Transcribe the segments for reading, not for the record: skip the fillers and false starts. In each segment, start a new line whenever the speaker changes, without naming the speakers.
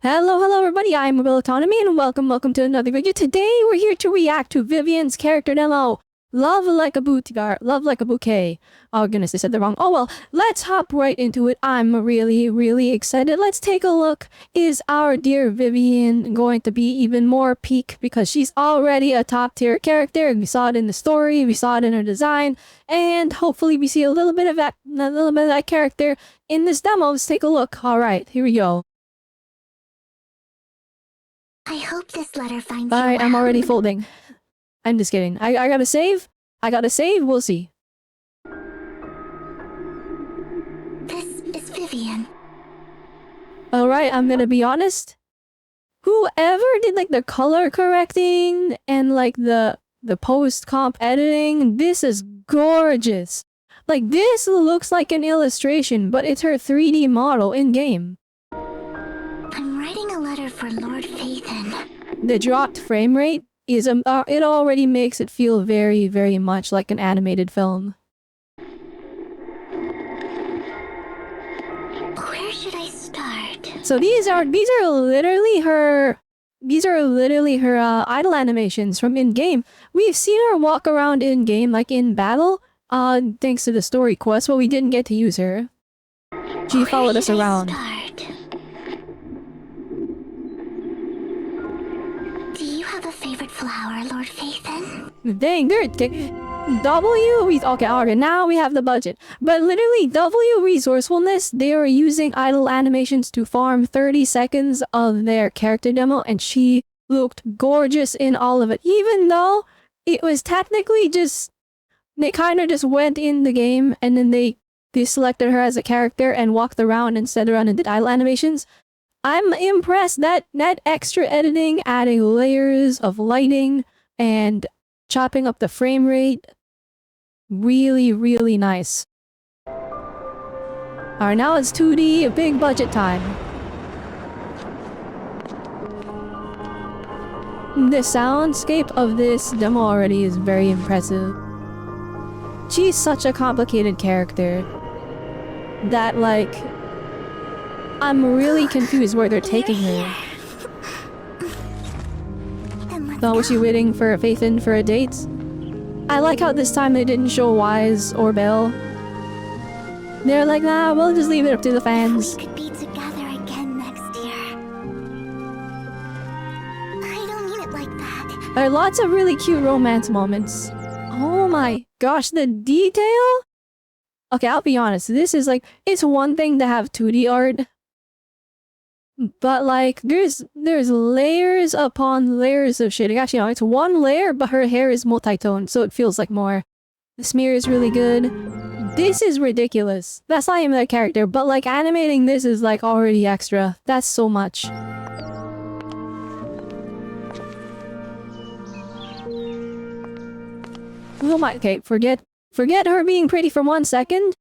Hello everybody, I'm RobelleAutonomy and welcome to another video. Today we're here to react to Vivian's character demo, Love Like a Bouquet. Oh goodness, I said that wrong. Oh well, let's hop right into it. I'm really excited. Let's take a look. Is our dear Vivian going to be even more peak? Because she's already a top tier character. We saw it in the story, we saw it in her design, and hopefully we see a little bit of that character in this demo. Let's take a look. Alright, here we go.
I hope this letter finds you
Alright,
well.
I'm already folding. I'm just kidding. I gotta save? We'll see.
This is Vivian.
Alright, I'm gonna be honest. Whoever did like the color correcting and like the post-comp editing, this is gorgeous. Like this looks like an illustration, but it's her 3D model in-game.
I'm writing a letter for Lord Phaethon.
The dropped frame rate is it already makes it feel very much like an animated film.
Where should I start?
So these are literally her idle animations from in-game. We've seen her walk around in-game like in battle, thanks to the story quest, but we didn't get to use her. She followed us around.
Do you have a favorite flower, Lord Phaethon?
Dang, okay, now we have the budget. But literally, W resourcefulness, they are using idle animations to farm 30 seconds of their character demo, and she looked gorgeous in all of it. Even though it was technically just, they kind of just went in the game, and then they selected her as a character and walked around instead of and did idle animations. I'm impressed that extra editing, adding layers of lighting, and chopping up the frame rate. Really nice. Alright, now it's 2D, big budget time. The soundscape of this demo already is very impressive. She's such a complicated character that, like, I'm really confused where they're taking her. So was she waiting for Phaethon for a date? I like how this time they didn't show Wise or Belle. They're like, nah, we'll just leave it up to the fans.
We could be together again next year. I don't mean it like that.
There are lots of really cute romance moments. Oh my gosh, the detail? Okay, I'll be honest, this is like, it's one thing to have 2D art, but like, there's layers upon layers of shading. Actually, no, it's one layer, but her hair is multi-toned, so it feels like more. The smear is really good. This is ridiculous. That's not even that character, but like animating this is like already extra. That's so much. Oh my, okay, forget her being pretty for 1 second.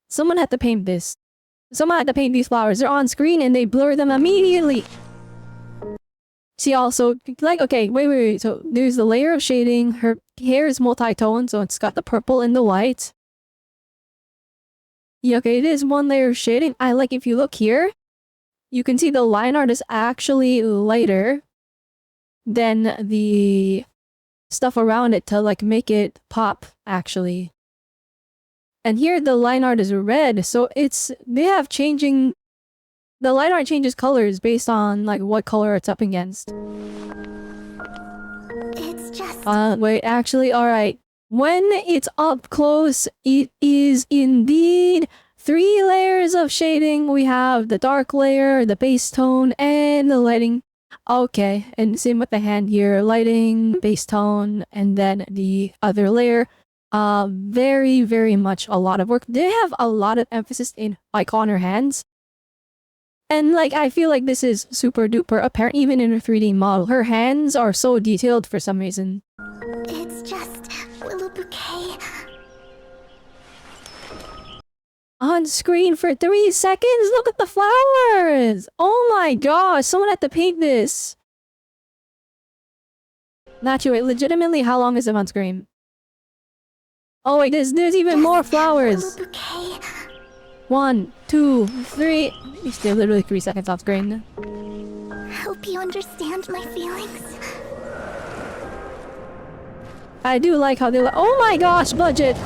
Someone had to paint this. Someone had to paint these flowers. They're on screen and they blur them immediately. See also, like, okay, wait. So there's the layer of shading. Her hair is multi-tone, so it's got the purple and the white. Yeah, okay, it is one layer of shading. I like, if you look here, you can see the line art is actually lighter than the stuff around it to like make it pop, actually. And here the line art is red, so they have changing, the line art changes colors based on like what color it's up against.
It's just...
Wait, actually, alright. When it's up close, it is indeed 3 layers of shading. We have the dark layer, the base tone, and the lighting. Okay, and same with the hand here, lighting, base tone, and then the other layer. Very much a lot of work. They have a lot of emphasis in like on her hands. And like, I feel like this is super duper apparent even in her 3D model. Her hands are so detailed for some reason.
It's just a little bouquet.
On screen for 3 seconds? Look at the flowers! Oh my gosh, someone had to paint this. Not you, wait, legitimately, how long is it on screen? Oh wait, there's even more flowers.
A little bouquet.
1, 2, 3. You stay literally 3 seconds off screen.
Hope you understand my feelings.
I do like how they're like, oh my gosh, budget!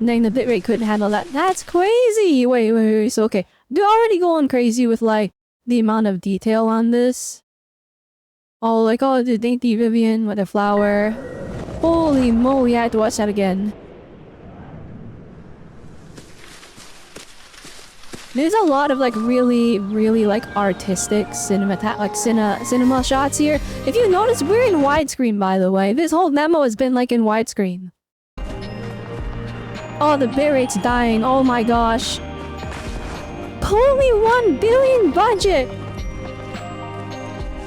Dang, the bitrate couldn't handle that. That's crazy! Wait. So, okay. They're already going crazy with, like, the amount of detail on this. Oh, like, oh, the dainty Vivian with the flower. Holy moly, I had to watch that again. There's a lot of like really like artistic cinema shots here. If you notice, we're in widescreen, by the way. This whole demo has been like in widescreen. Oh, the bitrate's dying. Oh my gosh. Holy 1 billion budget!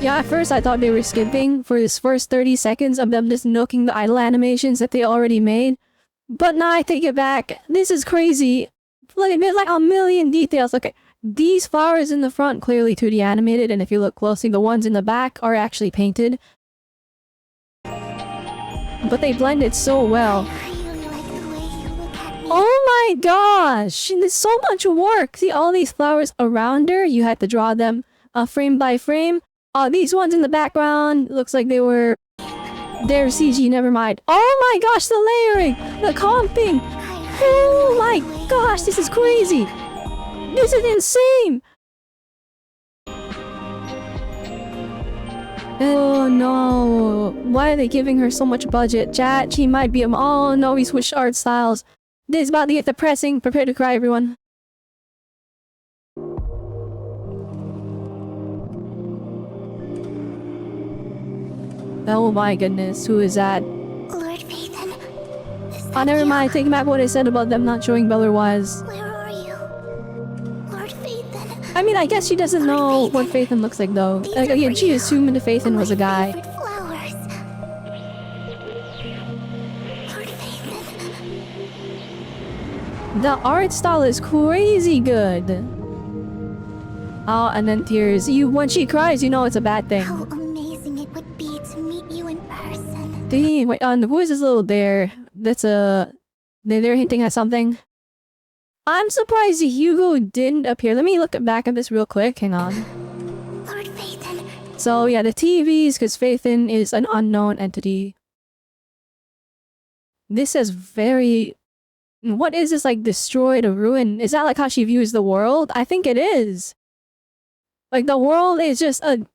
Yeah, at first I thought they were skipping for this first 30 seconds of them just milking the idle animations that they already made. But now I take it back. This is crazy. Look, there's like a million details. Okay, these flowers in the front clearly 2D animated, and if you look closely, the ones in the back are actually painted. But they blended so well.
I really like the way you look at me.
Oh my gosh! There's so much work! See all these flowers around her? You had to draw them frame by frame. These ones in the background, looks like they were... They're CG, never mind. Oh my gosh, the layering! The comping! Oh my gosh, this is crazy! This is insane! Oh no, why are they giving her so much budget? Chat, she might be oh no, we switched art styles. This is about to get depressing. Prepare to cry, everyone. Oh my goodness, who is that?
Lord Phaethon.
Oh, never mind, take back what I said about them not showing Bell or Wise.
Where are you? Lord Phaethon.
I mean, I guess she doesn't know what Phaethon looks like though. Like, again, she assumed that Phaethon was a guy.
Favorite flowers. Lord Phaethon.
The art style is crazy good. Oh, and then tears. When she cries, you know it's a bad thing.
How amazing it would be to meet you in person.
Dang, wait, the voice is a little there. That's they're hinting at something. I'm surprised Hugo didn't appear. Let me look back at this real quick. Hang on.
Lord Phaethon.
So yeah, the TVs, because Phaethon is an unknown entity. This is very... What is this, like, destroyed or ruined? Is that like how she views the world? I think it is. Like, the world is just a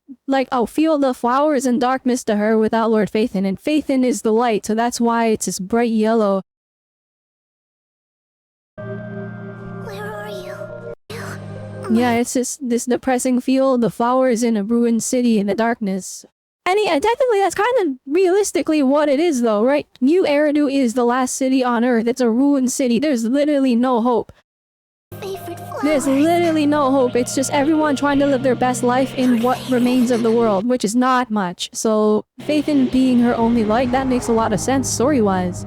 field of flowers and darkness to her without Lord Phaethon, and Phaethon is the light, so that's why it's this bright yellow.
Where are you?
Yeah, it's just this depressing field, the flowers in a ruined city in the darkness. And yeah, technically that's kind of realistically what it is though, right? New Eridu is the last city on Earth. It's a ruined city. There's literally no hope.
Favorite flowers.
There's literally no hope. It's just everyone trying to live their best life in what remains of the world, which is not much. So, Phaethon being her only light, that makes a lot of sense story-wise.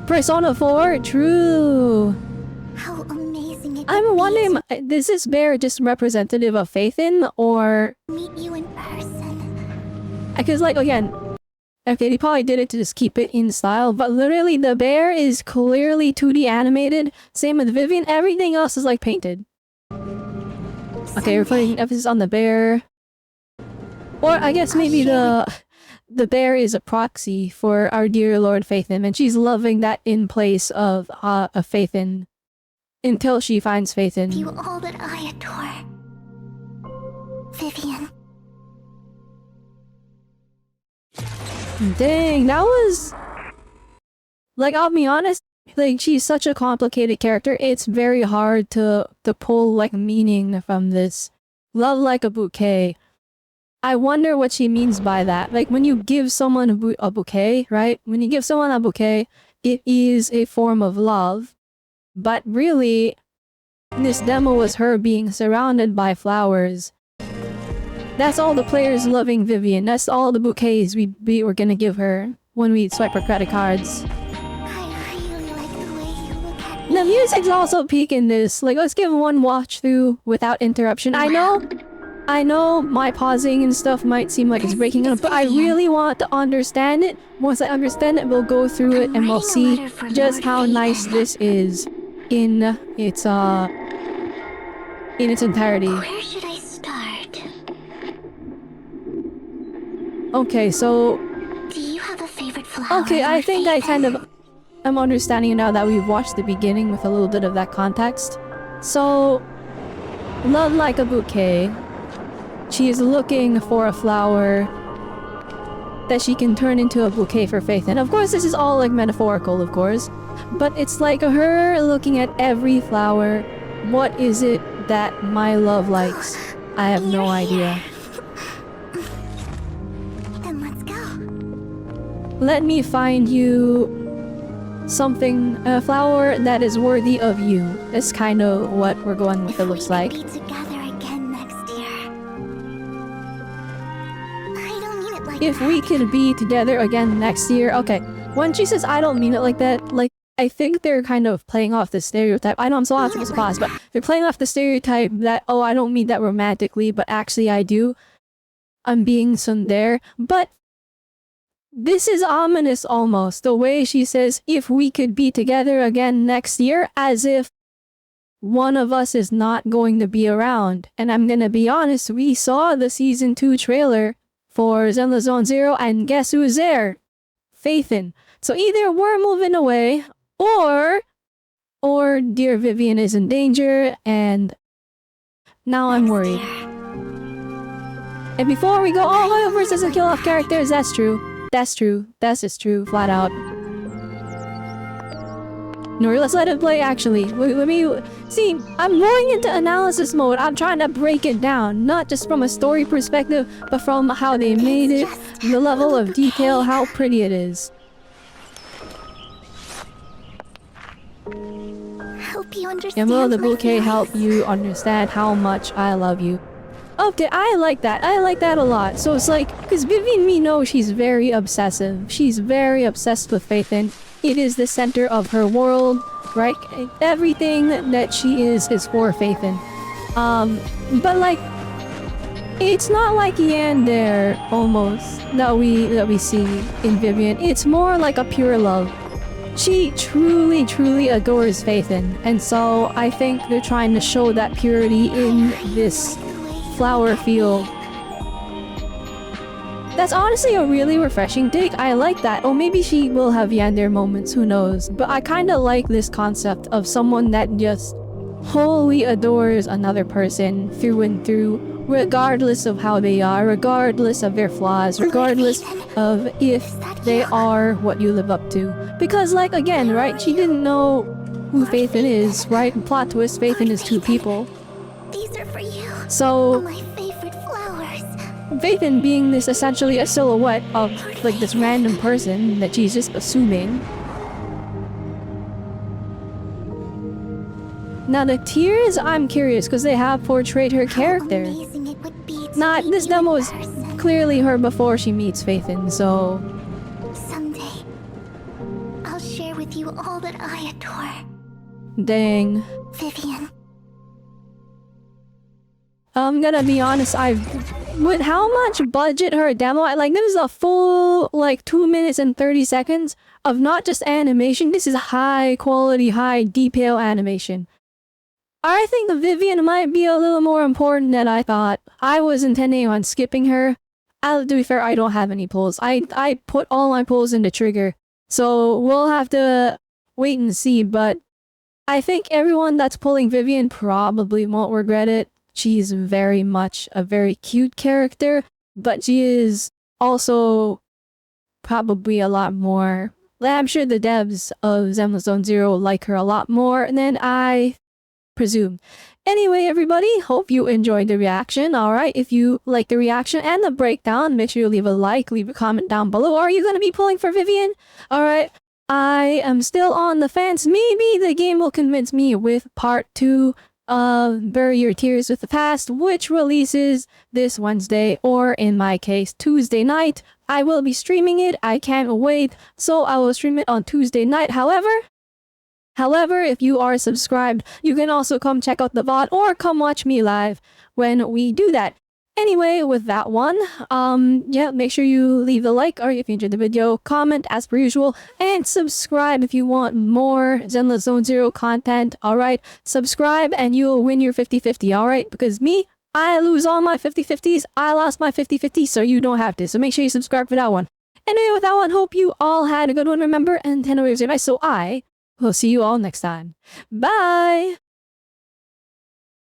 Persona 4? True.
How amazing it
I'm
would
wondering,
be
is this bear just representative of Phaethon, or...
to meet you in person.
Because, like, again... Okay, they probably did it to just keep it in style, but literally the bear is clearly 2D animated. Same with Vivian, everything else is, like, painted. Okay, we're putting emphasis on the bear. Or, I guess maybe the bear is a proxy for our dear Lord Phaethon, and she's loving that in place of Phaethon. Until she finds Phaethon.
You all that I adore. Vivian.
Dang, that was... Like, I'll be honest, like, she's such a complicated character, it's very hard to pull, like, meaning from this. Love like a bouquet. I wonder what she means by that. Like, when you give someone a bouquet, right? When you give someone a bouquet, it is a form of love. But really, this demo was her being surrounded by flowers. That's all the players loving Vivian. That's all the bouquets we were gonna give her when we swipe her credit cards.
I really like the way you look at me.
The music's also peak in this. Like, let's give one watch through without interruption. I know I know my pausing and stuff might seem like it's breaking up, but I really want to understand it. Once I understand it, we'll go through it and we'll see just how nice this is in its entirety.
Where should I start?
Okay, so
Do you have a favorite flower?
okay, I
Lord
think I kind
Phaethon?
of am understanding now that we've watched the beginning with a little bit of that context. So, not like a bouquet. She is looking for a flower that she can turn into a bouquet for Faith. And of course, this is all like metaphorical, of course. But it's like her looking at every flower. What is it that my love likes? I have no idea.
Then let's go.
Let me find you something, a flower that is worthy of you. That's kind of what we're going with, it looks like.
If we could be together again next year. I don't mean it like
If
that.
we could be together again next year. Okay, when she says I don't mean it like that, like, I think they're kind of playing off the stereotype. I know I'm so not supposed to pause, but they're playing off the stereotype that, oh, I don't mean that romantically, but actually I do. I'm being tsundere. But this is ominous almost. The way she says, if we could be together again next year, as if one of us is not going to be around. And I'm gonna be honest, we saw the season 2 trailer for Zenless Zone Zero, and guess who's there? Phaethon. So either we're moving away, or dear Vivian is in danger, and now I'm worried. And before we go, oh, Hoyoverse doesn't kill off characters, that's true. That's true. That's just true, flat out. No, let's let it play, actually. Let me... See, I'm going into analysis mode. I'm trying to break it down. Not just from a story perspective, but from how they made it, the level of detail, how pretty it is.
Hope you understand.
And will the
my
bouquet
feelings.
help you understand how much I love you? Okay, I like that. I like that a lot. So it's like, because Vivian, we know she's very obsessive. She's very obsessed with Phaethon. It is the center of her world, right? Everything that she is for Phaethon. But like, it's not like Yandere almost that we see in Vivian. It's more like a pure love. She truly adores Phaethon, and so I think they're trying to show that purity in this flower field. That's honestly a really refreshing take. I like that. Or maybe she will have Yandere moments, who knows. But I kind of like this concept of someone that just wholly adores another person through and through, regardless of how they are, regardless of their flaws, regardless of if they are what you live up to. Because like, again, right, she didn't know who Phaethon is, right? Plot twist, Phaethon is two people.
These are for you.
So
My favorite flowers.
Phaethon being this essentially a silhouette of like this random person that she's just assuming. Now the tears, I'm curious because they have portrayed her character.
How amazing it would be to
Not
meet
this
you in
demo is
person.
clearly her before she meets Phaethon, so
Someday, I'll share with you all that I adore.
dang.
Vivian.
I'm gonna be honest, with how much budget her demo, like this is a full like 2 minutes and 30 seconds of not just animation, this is high quality, high detail animation. I think the Vivian might be a little more important than I thought. I was intending on skipping her. To be fair, I don't have any pulls. I put all my pulls into trigger. So we'll have to wait and see, but I think everyone that's pulling Vivian probably won't regret it. She's very much a very cute character, but she is also probably a lot more. I'm sure the devs of Zenless Zone Zero like her a lot more than I presume. Anyway, everybody, hope you enjoyed the reaction. Alright, if you like the reaction and the breakdown, make sure you leave a like, leave a comment down below. Are you gonna be pulling for Vivian? Alright, I am still on the fence. Maybe the game will convince me with part 2 of Bury Your Tears with the Past, which releases this Wednesday, or in my case, Tuesday night. I will be streaming it. I can't wait. So I will stream it on Tuesday night. However, if you are subscribed, you can also come check out the VOD or come watch me live when we do that. Anyway, with that one, yeah, make sure you leave a like or if you enjoyed the video, comment as per usual, and subscribe if you want more Zenless Zone Zero content, alright? Subscribe and you'll win your 50-50, alright? Because me, I lose all my 50-50s, I lost my 50-50, so you don't have to, so make sure you subscribe for that one. Anyway, with that one, hope you all had a good one, remember, and 10 waves are nice, so I will see you all next time. Bye!